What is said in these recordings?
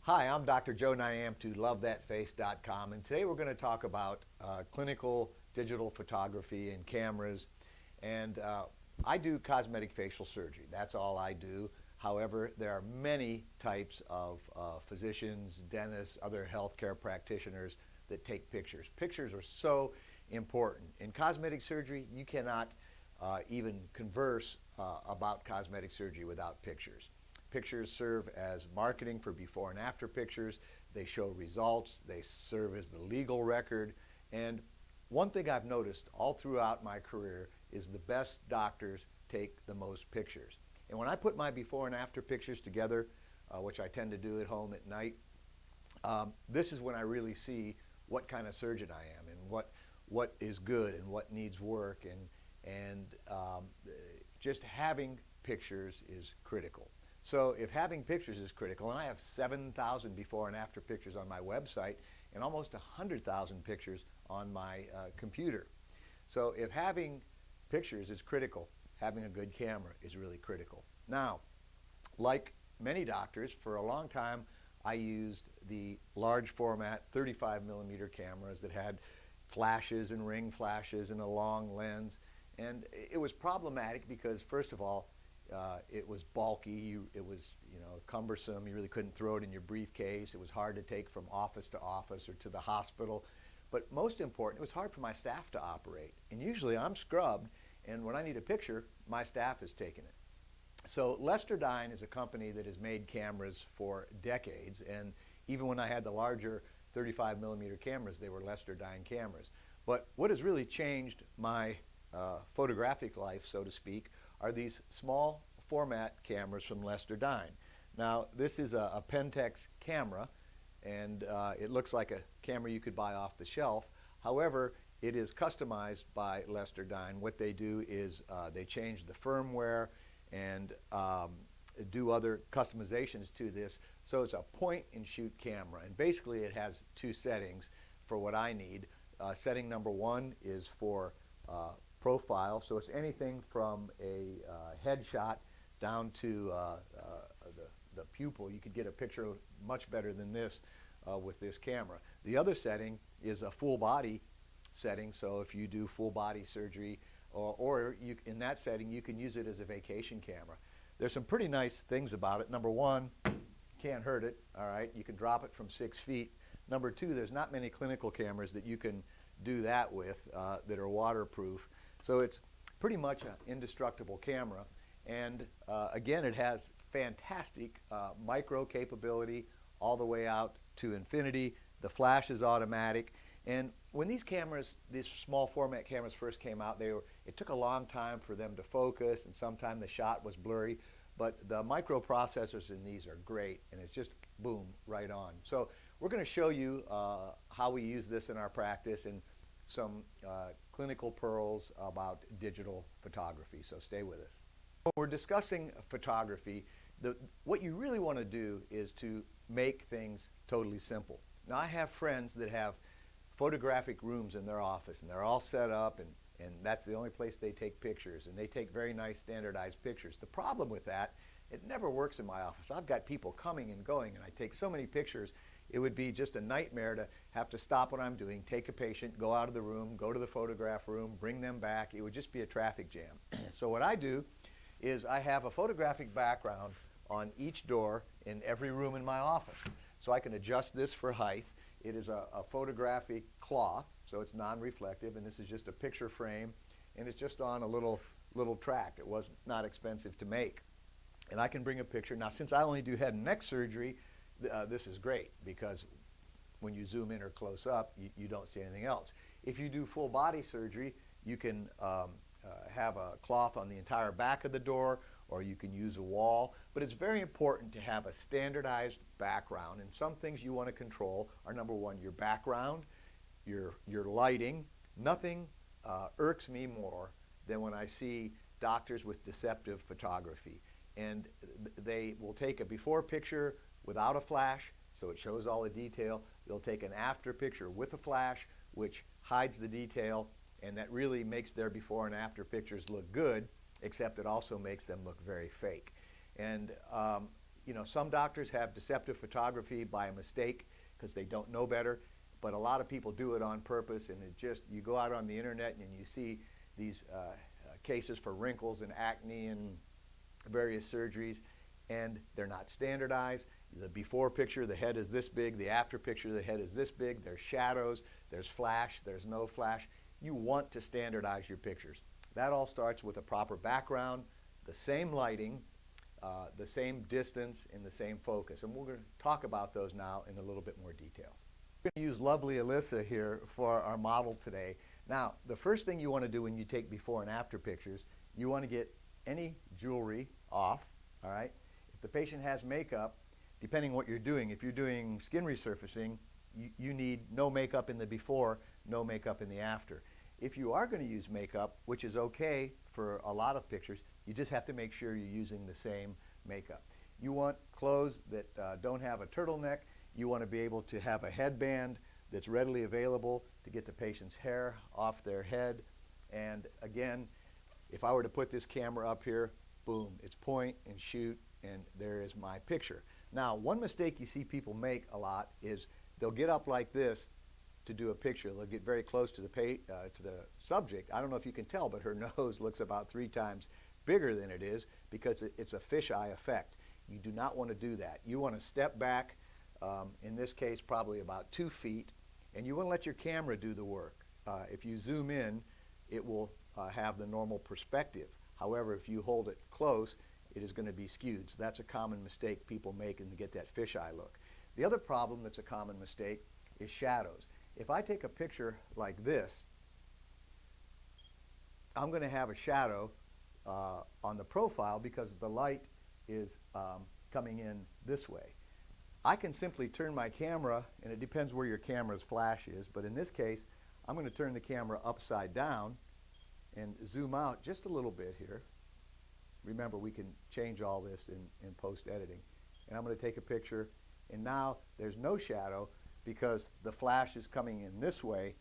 Hi, I'm Dr. Joe Niamtu, LoveThatFace.com, and today we're going to talk about clinical digital photography and cameras. And I do cosmetic facial surgery. That's all I do. However, there are many types of physicians, dentists, other healthcare practitioners that take pictures. Pictures are so important. In cosmetic surgery, you cannot even converse about cosmetic surgery without pictures. Pictures serve as marketing for before and after pictures. They show results. They serve as the legal record. And one thing I've noticed all throughout my career is the best doctors take the most pictures. And when I put my before and after pictures together, which I tend to do at home at night, this is when I really see what kind of surgeon I am and what is good and what needs work. And just having pictures is critical. So if having pictures is critical, and I have 7,000 before and after pictures on my website and almost 100,000 pictures on my computer. So if having pictures is critical, having a good camera is really critical. Now, like many doctors, for a long time I used the large format 35mm cameras that had flashes and ring flashes and a long lens. And it was problematic because, first of all, it was bulky, it was cumbersome, you really couldn't throw it in your briefcase, it was hard to take from office to office or to the hospital. But most important, it was hard for my staff to operate. And usually I'm scrubbed, and when I need a picture, my staff is taking it. So Dine is a company that has made cameras for decades, and even when I had the larger 35mm cameras, they were Dine cameras. But what has really changed my photographic life, so to speak, are these small format cameras from Dine. Now, this is a Pentex camera, and it looks like a camera you could buy off the shelf. However, it is customized by Dine. What they do is they change the firmware and do other customizations to this. So it's a point-and-shoot camera, and basically it has two settings for what I need. Setting number one is for profile, so it's anything from a headshot down to the pupil. You could get a picture much better than this with this camera. The other setting is a full body setting, so if you do full body surgery or in that setting you can use it as a vacation camera. There's some pretty nice things about it. Number one, can't hurt it, all right? You can drop it from 6 feet. Number two, there's not many clinical cameras that you can do that with that are waterproof. So it's pretty much an indestructible camera. And again, it has fantastic micro capability all the way out to infinity. The flash is automatic. And when these cameras, these small format cameras first came out, it took a long time for them to focus, and sometimes the shot was blurry. But the microprocessors in these are great, and it's just boom, right on. So we're going to show you how we use this in our practice and some clinical pearls about digital photography, so stay with us. When we're discussing photography, what you really want to do is to make things totally simple. Now, I have friends that have photographic rooms in their office, and they're all set up, and that's the only place they take pictures, and they take very nice standardized pictures. The problem with that, it never works in my office. I've got people coming and going, and I take so many pictures, it would be just a nightmare to have to stop what I'm doing, take a patient, go out of the room, go to the photograph room, bring them back. It would just be a traffic jam. So what I do is I have a photographic background on each door in every room in my office. So I can adjust this for height. It is a photographic cloth, so it's non-reflective, and this is just a picture frame, and it's just on a little track. It was not expensive to make. And I can bring a picture. Now, since I only do head and neck surgery, this is great because when you zoom in or close up, you don't see anything else. If you do full body surgery, you can have a cloth on the entire back of the door, or you can use a wall. But it's very important to have a standardized background, and some things you want to control are, number one, your background, your lighting. Nothing irks me more than when I see doctors with deceptive photography. And they will take a before picture without a flash, so it shows all the detail. They'll take an after picture with a flash, which hides the detail, and that really makes their before and after pictures look good, except it also makes them look very fake. And You know, some doctors have deceptive photography by a mistake because they don't know better, but a lot of people do it on purpose, and it just, you go out on the internet and you see these cases for wrinkles and acne and various surgeries, and they're not standardized. The before picture, the head is this big. The after picture, the head is this big. There's shadows, there's flash, there's no flash. You want to standardize your pictures. That all starts with a proper background, the same lighting, the same distance, and the same focus. And we're going to talk about those now in a little bit more detail. We're going to use lovely Alyssa here for our model today. Now, the first thing you want to do when you take before and after pictures, you want to get any jewelry off, all right? If the patient has makeup, depending on what you're doing, if you're doing skin resurfacing, you need no makeup in the before, no makeup in the after. If you are going to use makeup, which is okay for a lot of pictures, you just have to make sure you're using the same makeup. You want clothes that don't have a turtleneck. You want to be able to have a headband that's readily available to get the patient's hair off their head. And again, if I were to put this camera up here, boom, it's point and shoot, and there is my picture. Now, one mistake you see people make a lot is they'll get up like this to do a picture. They'll get very close to the subject. I don't know if you can tell, but her nose looks about 3 times bigger than it is because it's a fisheye effect. You do not want to do that. You want to step back, in this case probably about 2 feet, and you want to let your camera do the work. If you zoom in, it will have the normal perspective. However, if you hold it close, it is going to be skewed. So that's a common mistake people make and get that fisheye look. The other problem that's a common mistake is shadows. If I take a picture like this, I'm going to have a shadow on the profile because the light is coming in this way. I can simply turn my camera, and it depends where your camera's flash is, but in this case, I'm going to turn the camera upside down and zoom out just a little bit here. Remember, we can change all this in post-editing. And I'm going to take a picture, and now there's no shadow because the flash is coming in this way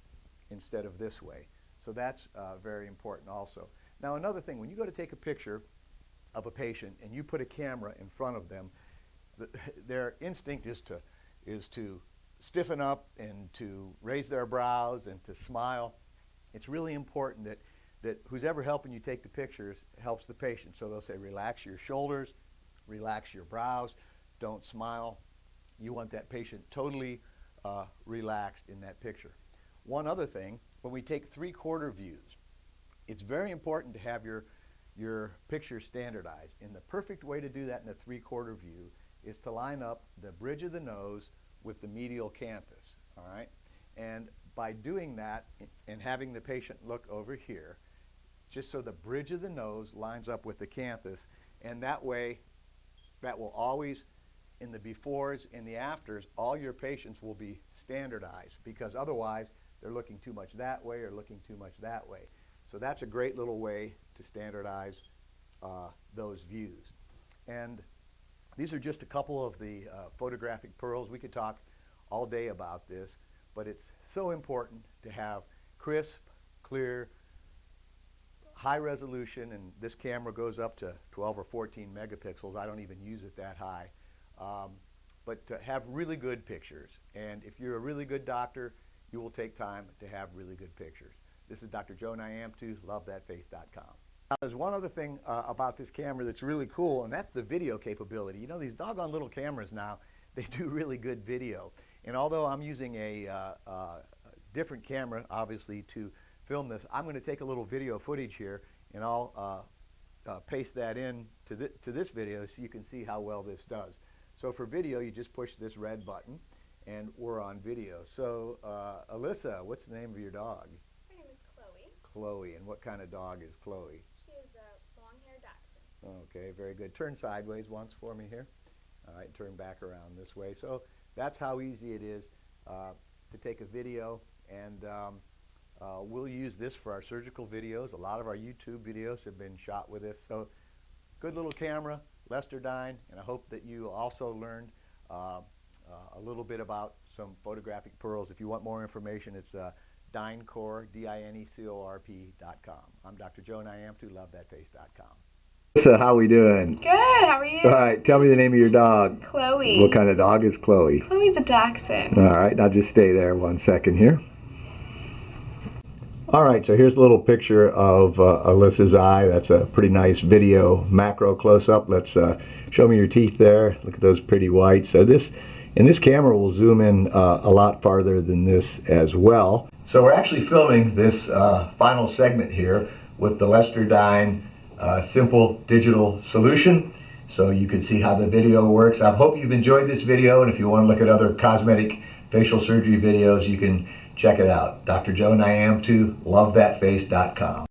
instead of this way. So that's very important also. Now, another thing, when you go to take a picture of a patient and you put a camera in front of them, their instinct is to stiffen up and to raise their brows and to smile. It's really important that who's ever helping you take the pictures helps the patient. So they'll say, relax your shoulders, relax your brows, don't smile. You want that patient totally relaxed in that picture. One other thing, when we take 3/4 views, it's very important to have your picture standardized. And the perfect way to do that in a 3/4 view is to line up the bridge of the nose with the medial canthus, all right? And by doing that and having the patient look over here, just so the bridge of the nose lines up with the canthus, and that way, that will always, in the befores and the afters, all your patients will be standardized, because otherwise they're looking too much that way or looking too much that way. So that's a great little way to standardize those views. And these are just a couple of the photographic pearls. We could talk all day about this, but it's so important to have crisp, clear, high resolution, and this camera goes up to 12 or 14 megapixels. I don't even use it that high. But to have really good pictures. And if you're a really good doctor, you will take time to have really good pictures. This is Dr. Joe Niamtu, LoveThatFace.com. Now, there's one other thing about this camera that's really cool, and that's the video capability. You know, these doggone little cameras now, they do really good video. And although I'm using a different camera, obviously, to film this, I'm going to take a little video footage here, and I'll paste that in to this video so you can see how well this does. So for video, you just push this red button, and we're on video. So Alyssa, what's the name of your dog? Her name is Chloe. Chloe, and what kind of dog is Chloe? She is a long-haired dachshund. Okay, very good. Turn sideways once for me here. All right, turn back around this way. So that's how easy it is to take a video, and we'll use this for our surgical videos. A lot of our YouTube videos have been shot with this. So good little camera, Lester Dine, and I hope that you also learned a little bit about some photographic pearls. If you want more information, it's Dinecorp, DINECORP.com. I'm Dr. Joe Niamtu, LoveThatFace.com. So how we doing? Good, how are you? All right, tell me the name of your dog. Chloe. What kind of dog is Chloe? Chloe's a Dachshund. All right, now just stay there 1 second here. All right, so here's a little picture of Alyssa's eye. That's a pretty nice video macro close-up. Let's show me your teeth there. Look at those pretty whites. So this camera will zoom in a lot farther than this as well. So we're actually filming this final segment here with the Lester Dine simple digital solution, so you can see how the video works. I hope you've enjoyed this video, and if you want to look at other cosmetic facial surgery videos, you can check it out. Dr. Joe Niamtu, LoveThatFace.com.